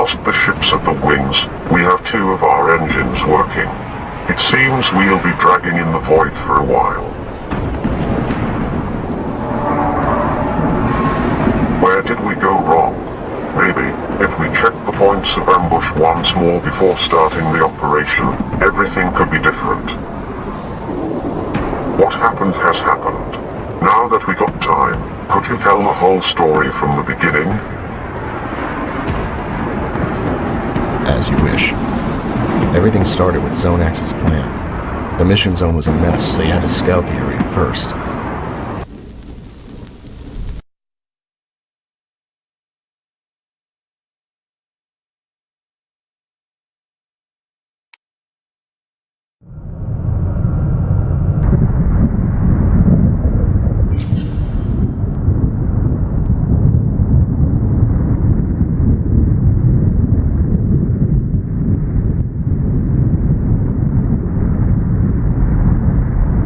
lost the ships at the wings, we have two of our engines working. It seems we'll be dragging in the void for a while. Where did we go wrong? Maybe, if we check the points of ambush once more before starting the operation, everything could be different. What happened has happened. Now that we got time, could you tell the whole story from the beginning? As you wish. Everything started with Zone X's plan. The mission zone was a mess, so you had to scout the area first.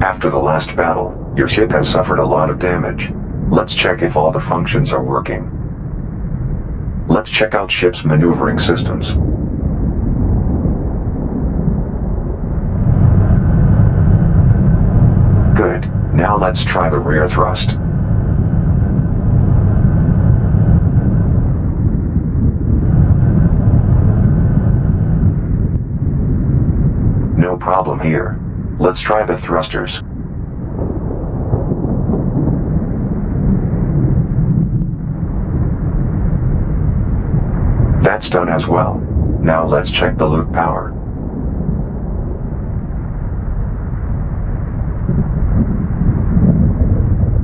After the last battle, your ship has suffered a lot of damage. Let's check if all the functions are working. Let's check out ship's maneuvering systems. Good. Now let's try the rear thrust. No problem here. Let's try the thrusters. That's done as well. Now let's check the loop power.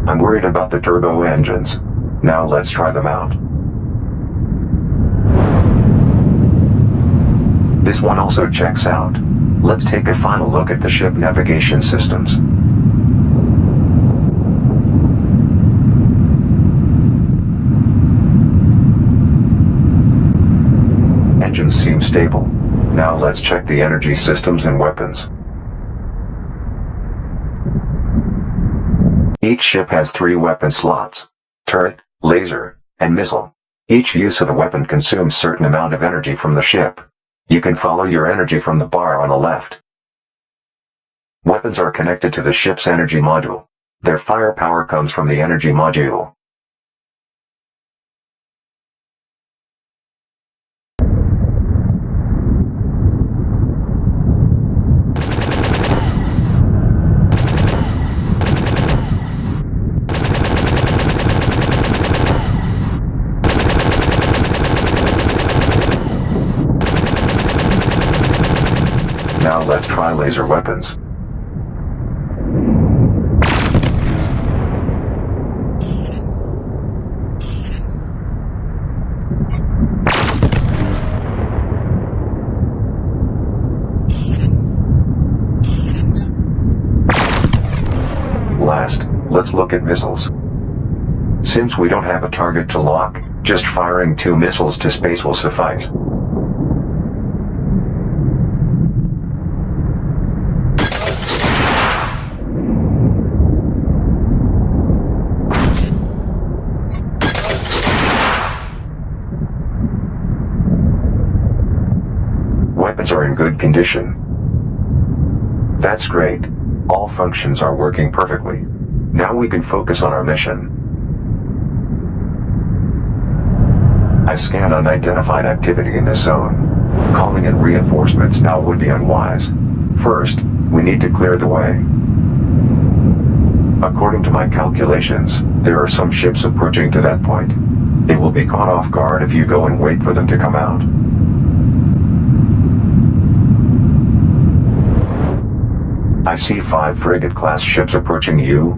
I'm worried about the turbo engines. Now let's try them out. This one also checks out. Let's take a final look at the ship navigation systems. Engines seem stable. Now let's check the energy systems and weapons. Each ship has 3 weapon slots: turret, laser, and missile. Each use of the weapon consumes certain amount of energy from the ship. You can follow your energy from the bar on the left. Weapons are connected to the ship's energy module. Their firepower comes from the energy module. Now let's try laser weapons. Last, let's look at missiles. Since we don't have a target to lock, just firing 2 missiles to space will suffice. Weapons are in good condition. That's great. All functions are working perfectly. Now we can focus on our mission. I scan unidentified activity in this zone. Calling in reinforcements now would be unwise. First, we need to clear the way. According to my calculations, there are some ships approaching to that point. They will be caught off guard if you go and wait for them to come out. I see 5 frigate-class ships approaching you.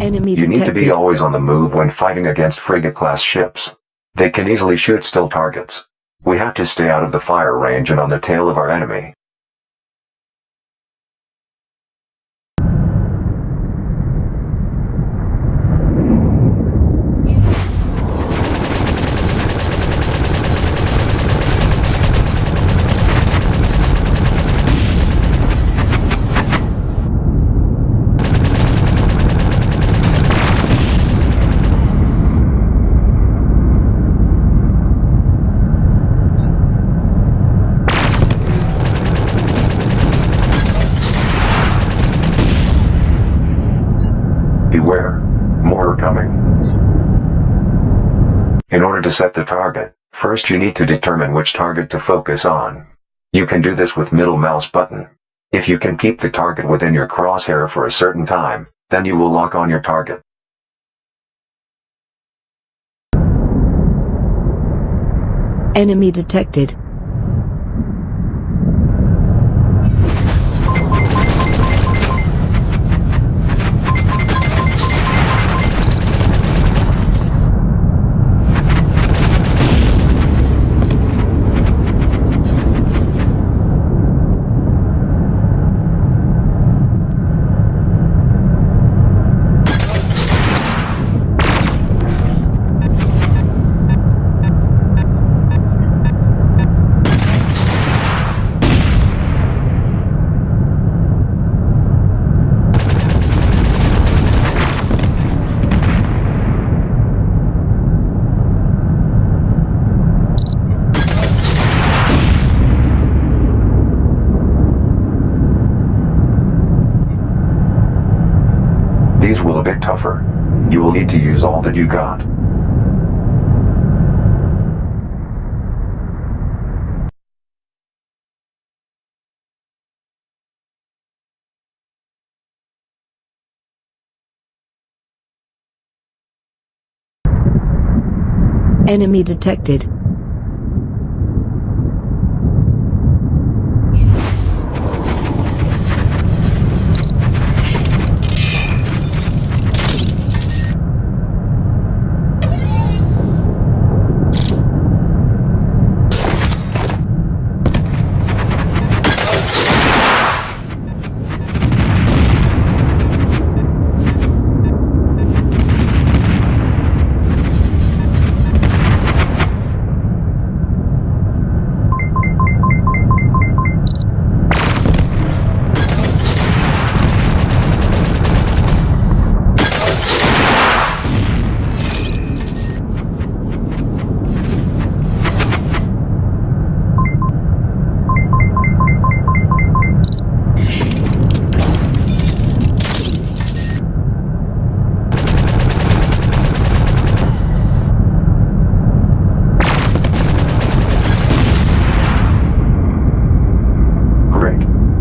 Enemy You need to be detected. always on the move when fighting against frigate-class ships. They can easily shoot still targets. We have to stay out of the fire range and on the tail of our enemy. Beware. More are coming. In order to set the target, first you need to determine which target to focus on. You can do this with middle mouse button. If you can keep the target within your crosshair for a certain time, then you will lock on your target. Enemy detected. These will a bit tougher. You will need to use all that you got. Enemy detected.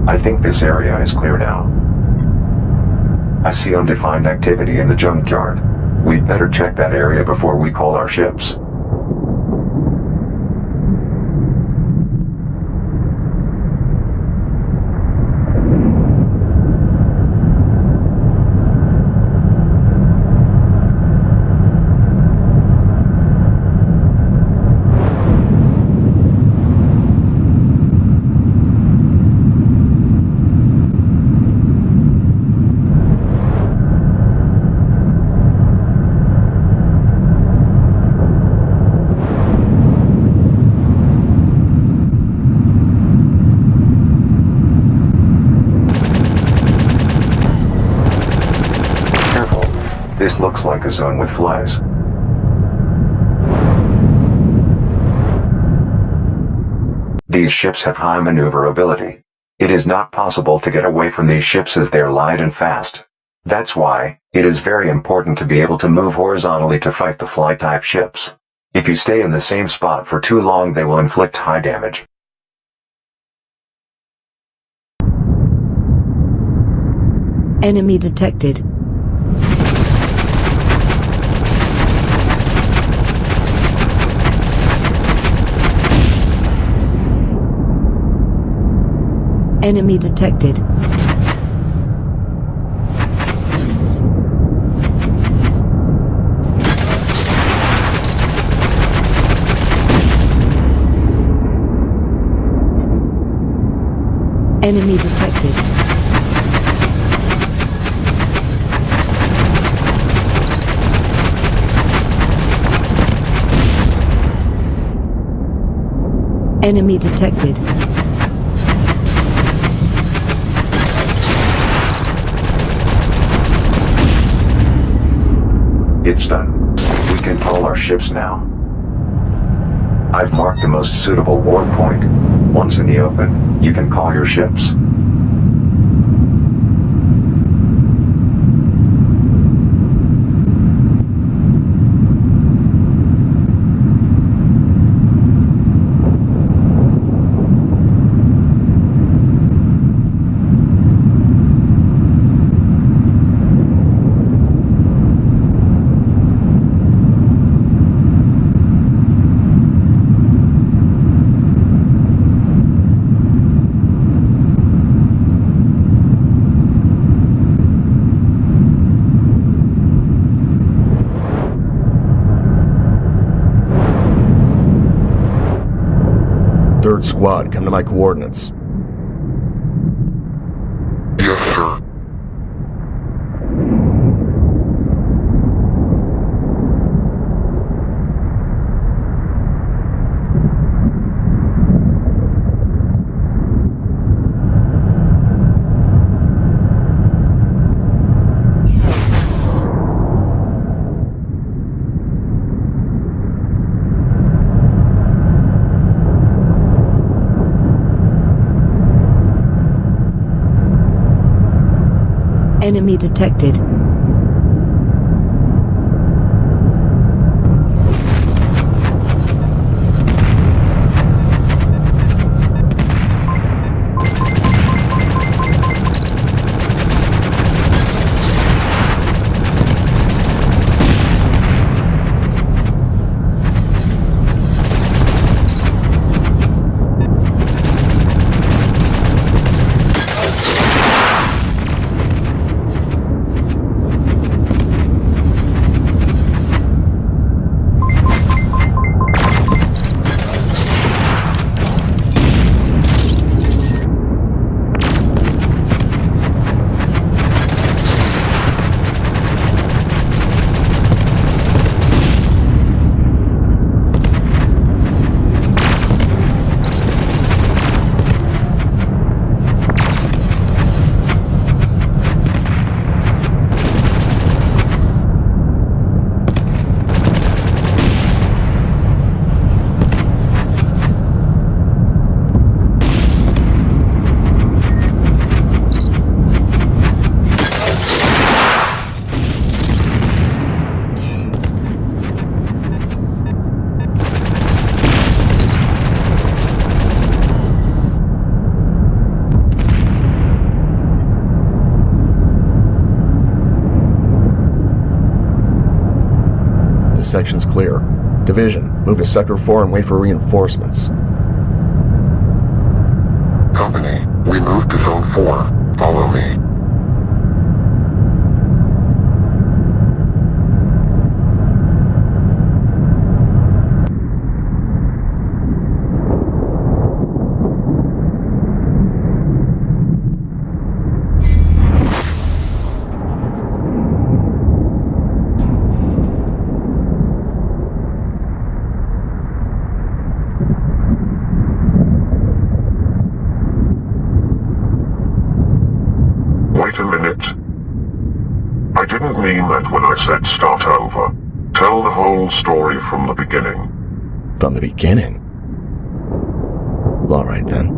I think this area is clear now. I see undefined activity in the junkyard. We'd better check that area before we call our ships. This looks like a zone with flies. These ships have high maneuverability. It is not possible to get away from these ships as they're light and fast. That's why it is very important to be able to move horizontally to fight the fly-type ships. If you stay in the same spot for too long, they will inflict high damage. Enemy detected. Enemy detected. Enemy detected. Enemy detected. It's done. We can call our ships now. I've marked the most suitable warp point. Once in the open, you can call your ships. Third squad, come to my coordinates. Yes, sir. Enemy detected. Section's clear. Division, move to Sector 4 and wait for reinforcements. Company, we move to Zone 4. Follow me. Wait a minute. I didn't mean that when I said start over. Tell the whole story from the beginning. From the beginning? All right, then.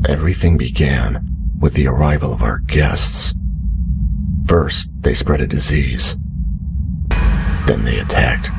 Everything began with the arrival of our guests. First, they spread a disease. Then they attacked.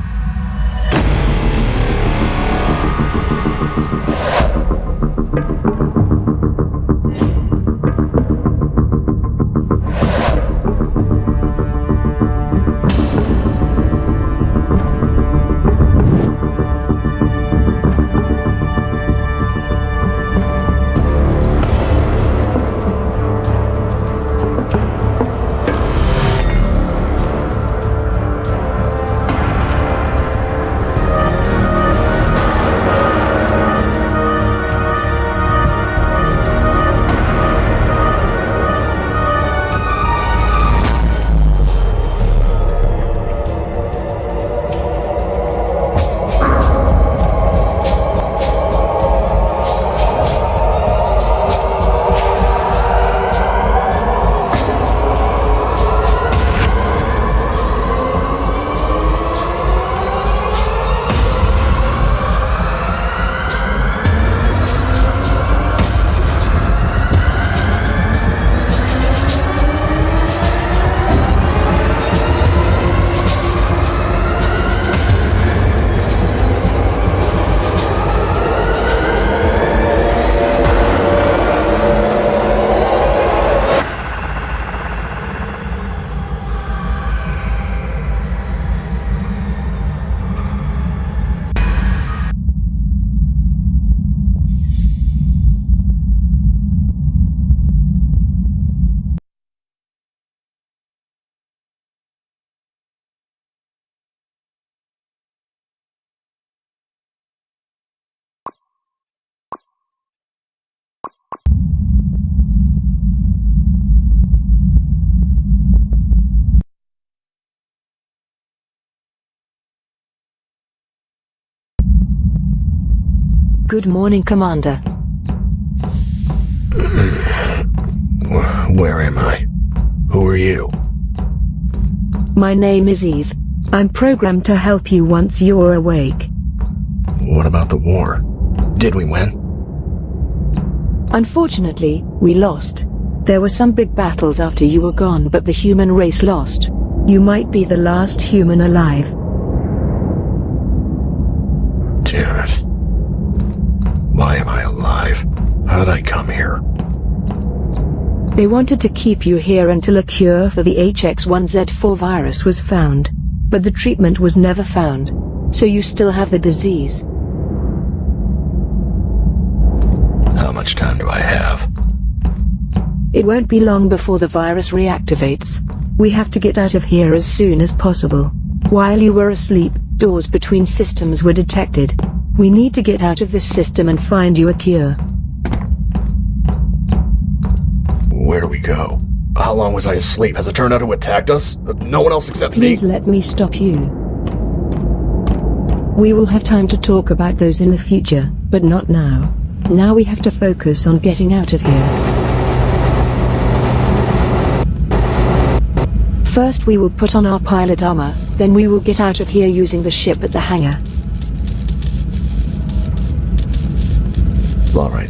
Good morning, Commander. Where am I? Who are you? My name is Eve. I'm programmed to help you once you're awake. What about the war? Did we win? Unfortunately, we lost. There were some big battles after you were gone, but the human race lost. You might be the last human alive. Damn it. Why am I alive? How did I come here? They wanted to keep you here until a cure for the HX1Z4 virus was found. But the treatment was never found. So you still have the disease. How much time do I have? It won't be long before the virus reactivates. We have to get out of here as soon as possible. While you were asleep, doors between systems were detected. We need to get out of this system and find you a cure. Where do we go? How long was I asleep? Has it turned out who attacked us? No one else except me? Please let me stop you. We will have time to talk about those in the future, but not now. Now we have to focus on getting out of here. First we will put on our pilot armor, then we will get out of here using the ship at the hangar. All right.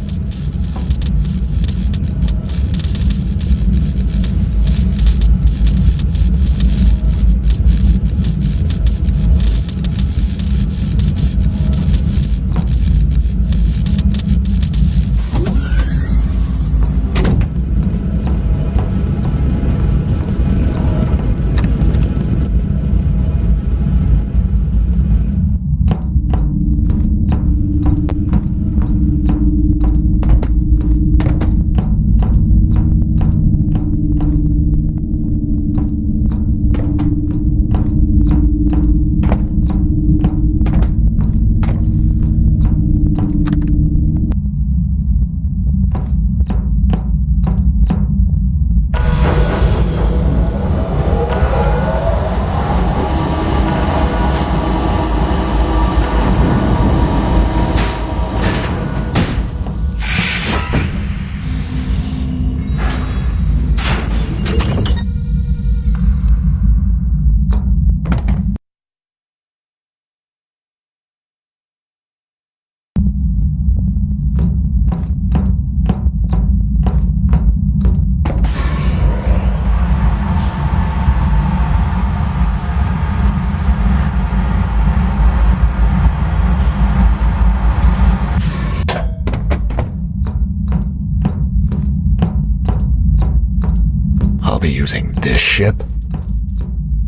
I'll be using this ship?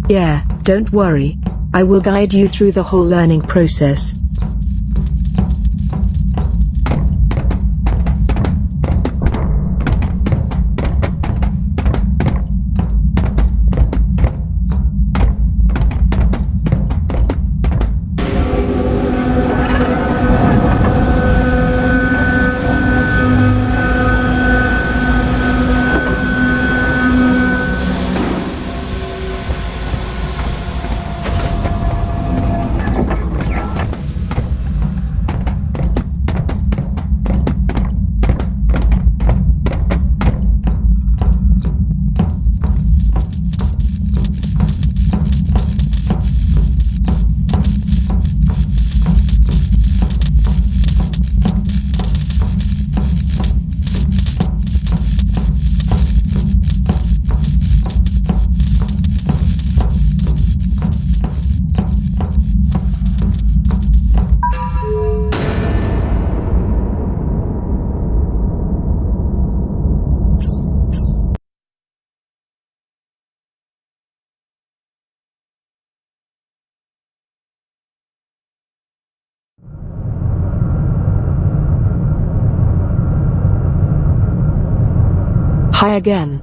Yeah, don't worry. I will guide you through the whole learning process. Hi again.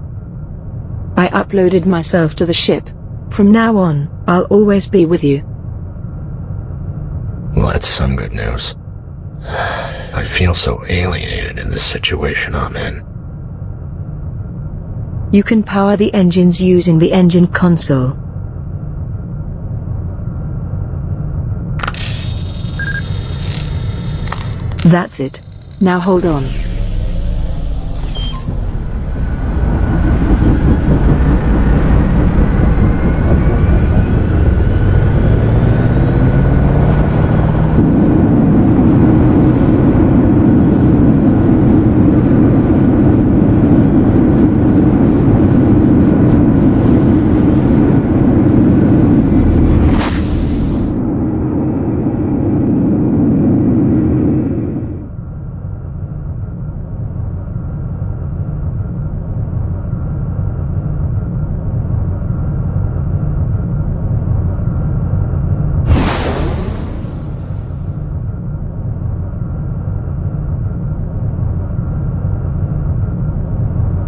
I uploaded myself to the ship. From now on, I'll always be with you. Well, that's some good news. I feel so alienated in this situation I'm in. You can power the engines using the engine console. That's it. Now hold on.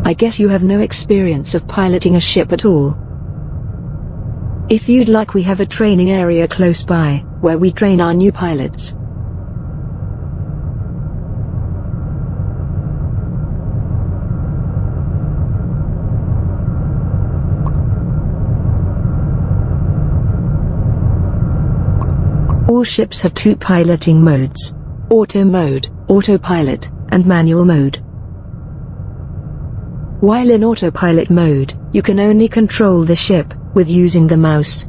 I guess you have no experience of piloting a ship at all. If you'd like, we have a training area close by, where we train our new pilots. All ships have two piloting modes: auto mode, autopilot, and manual mode. While in autopilot mode, you can only control the ship with using the mouse.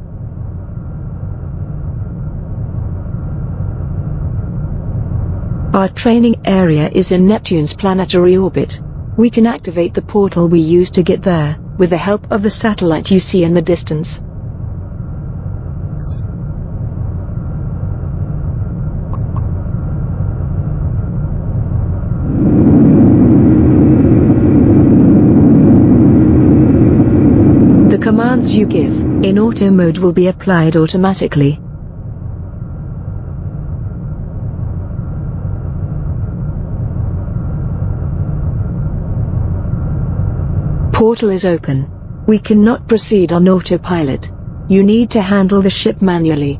Our training area is in Neptune's planetary orbit. We can activate the portal we use to get there, with the help of the satellite you see in the distance. The commands you give in auto mode will be applied automatically. Portal is open. We cannot proceed on autopilot. You need to handle the ship manually.